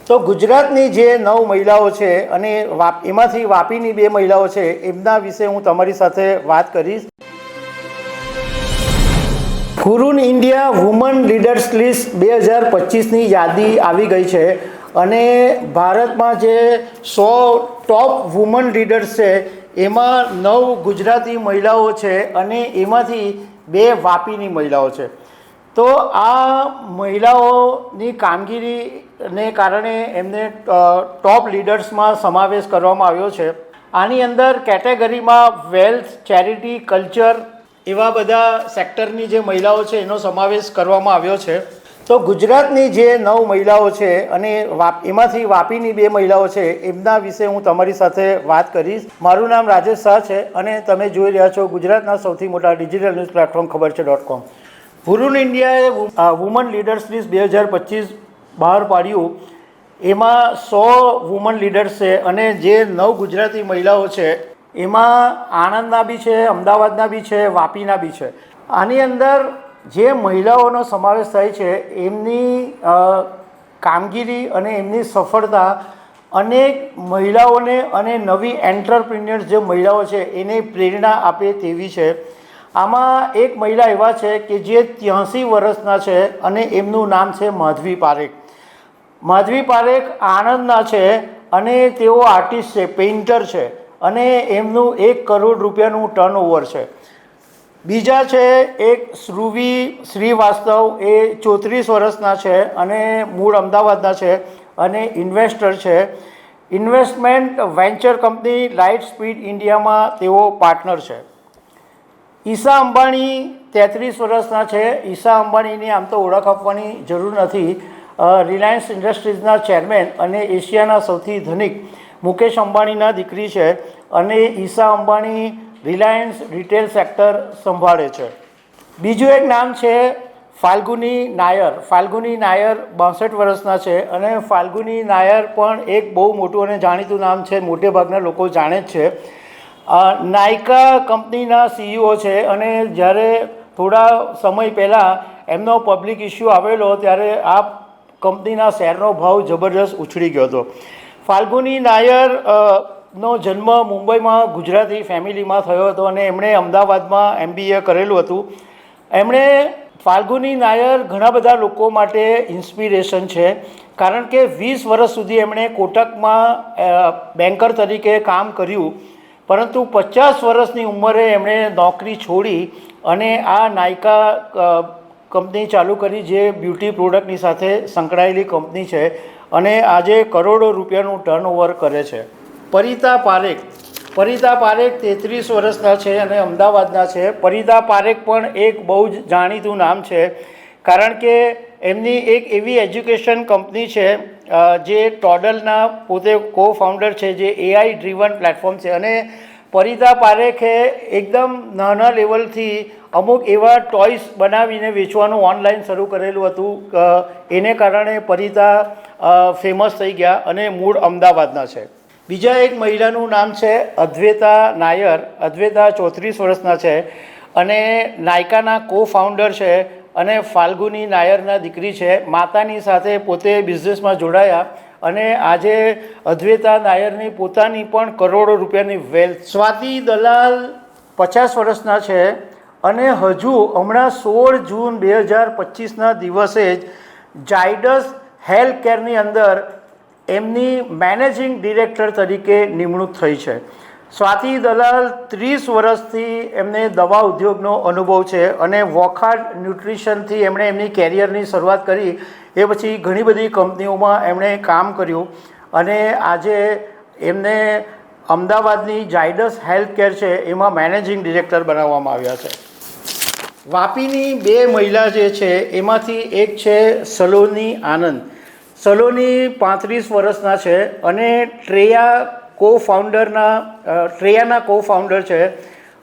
તો ગુજરાતની જે 9 મહિલાઓ છે અને એમાંથી વાપીની 2 મહિલાઓ છે એમના વિશે હું તમારી સાથે વાત કરીશ. હુરુન ઇન્ડિયા વુમન લીડર્સ લિસ્ટ 2025ની યાદી આવી ગઈ છે અને ભારતમાં જે 100 ટોપ વુમન લીડર્સ છે એમાં 9 ગુજરાતી મહિલાઓ છે અને એમાંથી 2 વાપીની મહિલાઓ છે. તો આ મહિલાઓની કામગીરીને કારણે એમને ટોપ લીડર્સમાં સમાવેશ કરવામાં આવ્યો છે. આની અંદર કેટેગરીમાં વેલ્થ, ચેરિટી, કલ્ચર એવા બધા સેક્ટરની જે મહિલાઓ છે એનો સમાવેશ કરવામાં આવ્યો છે. તો ગુજરાતની જે 9 મહિલાઓ છે અને એમાંથી વાપીની 2 મહિલાઓ છે એમના વિશે હું તમારી સાથે વાત કરીશ. મારું નામ રાજેશ શાહ છે અને તમે જોઈ રહ્યા છો ગુજરાતના સૌથી મોટા ડિજિટલ ન્યૂઝ પ્લેટફોર્મ ખબરછે.com. હુરુન ઇન્ડિયાએ વુમન લીડર્સ લિસ્ટ 2025 બહાર પાડ્યું. એમાં 100 વુમન લીડર્સ છે અને જે 9 ગુજરાતી મહિલાઓ છે એમાં આણંદના બી છે, અમદાવાદના બી છે, વાપીના બી છે. આની અંદર જે મહિલાઓનો સમાવેશ થાય છે એમની કામગીરી અને એમની સફળતા અનેક મહિલાઓને અને નવી એન્ટરપ્રિન્યોર્સ જે મહિલાઓ છે એને પ્રેરણા આપે તેવી છે. આમાં એક મહિલા એવા છે કે જે 83 વર્ષના છે અને એમનું નામ છે માધવી પારેખ. માધવી પારેખ આણંદના છે અને તેઓ આર્ટિસ્ટ છે, પેઇન્ટર છે અને એમનું 1 કરોડ રૂપિયાનું ટર્નઓવર છે. બીજા છે એક શ્રુવી શ્રીવાસ્તવ, એ 34 વર્ષના છે અને મૂળ અમદાવાદના છે અને ઇન્વેસ્ટર છે. Investment venture company light speed ઇન્ડિયામાં તેઓ પાર્ટનર છે. ઈશા અંબાણી 33 વર્ષના છે. ઈશા અંબાણીની આમ તો ઓળખ આપવાની જરૂર નથી. રિલાયન્સ ઇન્ડસ્ટ્રીઝના ચેરમેન અને એશિયાના સૌથી ધનિક મુકેશ અંબાણીના દીકરી છે અને Isha Ambani Reliance retail sector સંભાળે છે. બીજું એક નામ છે ફાલ્ગુની નાયર. ફાલ્ગુની નાયર 62 વર્ષના છે અને ફાલ્ગુની નાયર પણ એક બહુ મોટું અને જાણીતું નામ છે, મોટે ભાગના લોકો જાણે જ છે. નાયકા કંપનીના CEO છે અને જ્યારે થોડા સમય પહેલાં એમનો પબ્લિક ઇસ્યુ આવેલો ત્યારે આ કંપનીના શેરનો ભાવ જબરદસ્ત ઉછળી ગયો હતો. ફાલ્ગુની નાયર નો જન્મ મુંબઈમાં ગુજરાતી ફેમિલીમાં થયો હતો અને એમણે અમદાવાદમાં MBA કરેલું હતું. ફાલ્ગુની નાયર ઘણા બધા લોકો માટે ઇન્સ્પિરેશન છે કારણ કે 20 વર્ષ સુધી એમણે કોટકમાં બેન્કર તરીકે કામ કર્યું, પરંતુ 50 વર્ષની ઉંમરે એમણે નોકરી છોડી અને આ નાયકા કંપની ચાલુ કરી, જે બ્યુટી પ્રોડક્ટની સાથે સંકળાયેલી કંપની છે અને આજે કરોડો રૂપિયાનું ટર્નઓવર કરે છે. પરિતા પારેખ. પરિતા પારેખ 33 વર્ષના છે અને અમદાવાદના છે. પરિતા પારેખ પણ એક બહુ જ જાણીતું નામ છે કારણ કે એમની એક એવી એજ્યુકેશન કંપની છે જે ટોડલના પોતે કો ફાઉન્ડર છે, જે AI ડ્રીવન પ્લેટફોર્મ છે. અને પરિતા પારેખે એકદમ નાના લેવલથી અમુક એવા ટોયસ બનાવીને વેચવાનું ઓનલાઈન શરૂ કરેલું હતું. એને કારણે પરિતા ફેમસ થઈ ગયા અને મૂળ અમદાવાદના છે. બીજા એક મહિલાનું નામ છે અદ્વૈતા નાયર. અદ્વૈતા 34 વર્ષના છે અને નાયકાના કો ફાઉન્ડર છે અને ફાલ્ગુની નાયરના દીકરી છે. માતાની સાથે પોતે બિઝનેસમાં જોડાયા અને આજે અદ્વૈતા નાયરની પોતાની પણ કરોડો રૂપિયાની વેલ્થ. સ્વાતિ દલાલ 50 વર્ષના છે અને હજુ હમણાં 16 જૂન 2025ના દિવસે જ ઝાયડસ હેલ્થ કેરની અંદર એમની મેનેજિંગ ડિરેક્ટર તરીકે નિમણૂક થઈ છે. સ્વાતિ દલાલ 30 વર્ષથી એમને દવા ઉદ્યોગનો અનુભવ છે અને વોખાર્ડ ન્યુટ્રિશનથી એમણે એમની કેરિયરની શરૂઆત કરી. એ પછી ઘણી બધી કંપનીઓમાં એમણે કામ કર્યું અને આજે એમને અમદાવાદની ઝાયડસ હેલ્થ કેર છે એમાં મેનેજિંગ ડિરેક્ટર બનાવવામાં આવ્યા છે. વાપીની 2 મહિલા જે છે એમાંથી એક છે સલોની આનંદ. સલોની 35 વર્ષના છે અને ટ્રેયાના કો ફાઉન્ડર છે.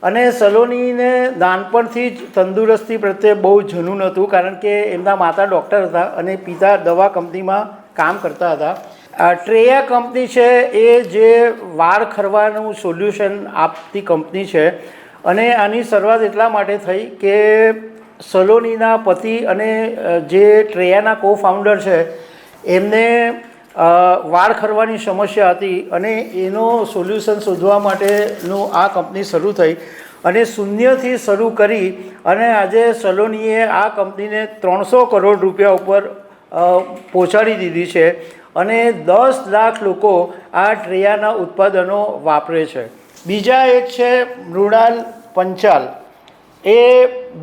અને સલોનીને નાનપણથી જ તંદુરસ્તી પ્રત્યે બહુ જનૂન હતું કારણ કે એમના માતા ડૉક્ટર હતા અને પિતા દવા કંપનીમાં કામ કરતા હતા. ટ્રેયા કંપની છે એ જે વાળ ખરવાનું સોલ્યુશન આપતી કંપની છે અને આની શરૂઆત એટલા માટે થઈ કે સલોનીના પતિ અને જે ટ્રેયાના કો ફાઉન્ડર છે એમને વાળ ખરવાની સમસ્યા હતી અને એનો સોલ્યુશન શોધવા માટેનું આ કંપની શરૂ થઈ અને શૂન્યથી શરૂ કરી અને આજે સલોનીએ આ કંપનીને 300 કરોડ રૂપિયા ઉપર પહોંચાડી દીધી છે અને 10 લાખ લોકો આ ટ્રેયાના ઉત્પાદનો વાપરે છે. બીજા એક છે મૃણાલ પંચાલ. એ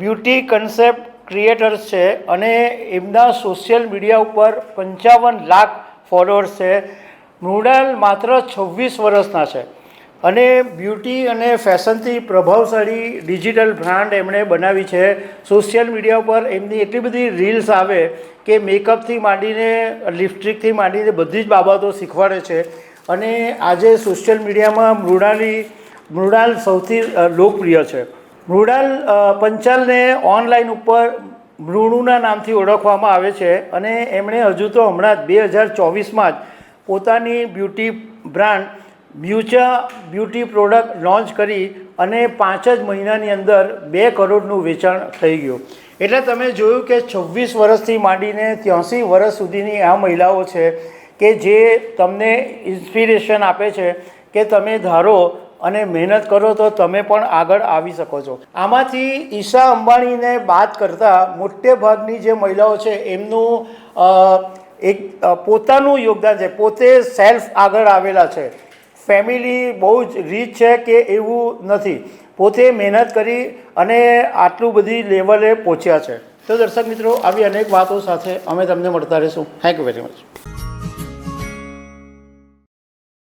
બ્યુટી કન્સેપ્ટ ક્રિએટર્સ છે અને એમના સોશિયલ મીડિયા ઉપર 55 લાખ ફોલોઅર્સ છે. મૃણાલ માત્ર 26 વર્ષના છે અને બ્યુટી અને ફેશનથી પ્રભાવશાળી ડિજિટલ બ્રાન્ડ એમણે બનાવી છે. સોશિયલ મીડિયા ઉપર એમની એટલી બધી રીલ્સ આવે કે મેકઅપથી માંડીને લિપસ્ટિકથી માંડીને બધી જ બાબતો શીખવાડે છે અને આજે સોશિયલ મીડિયામાં મૃણાલ સૌથી લોકપ્રિય છે. મૃણાલ પંચાલને ઓનલાઈન ઉપર મૃણુના નામથી ઓળખવામાં આવે છે અને એમણે હજુ તો હમણાં જ 2024માં જ પોતાની બ્યુટી બ્રાન્ડ મ્યુચા બ્યુટી પ્રોડક્ટ લોન્ચ કરી અને 5 જ મહિનાની અંદર 2 કરોડનું વેચાણ થઈ ગયું. એટલે તમે જોયું કે 26 વર્ષથી માંડીને 83 વર્ષ સુધીની આ મહિલાઓ છે કે જે તમને ઇન્સ્પિરેશન આપે છે કે તમે ધારો અને મહેનત કરો તો તમે પણ આગળ આવી શકો છો. આમાંથી ઈશા અંબાણીને બાદ કરતાં મોટે ભાગની જે મહિલાઓ છે એમનું એક પોતાનું યોગદાન છે, પોતે સેલ્ફ આગળ આવેલા છે. ફેમિલી બહુ જ રીચ છે કે એવું નથી, પોતે મહેનત કરી અને આટલું બધી લેવલે પહોંચ્યા છે. તો દર્શક મિત્રો, આવી અનેક વાતો સાથે અમે તમને મળતા રહીશું. Thank you very much.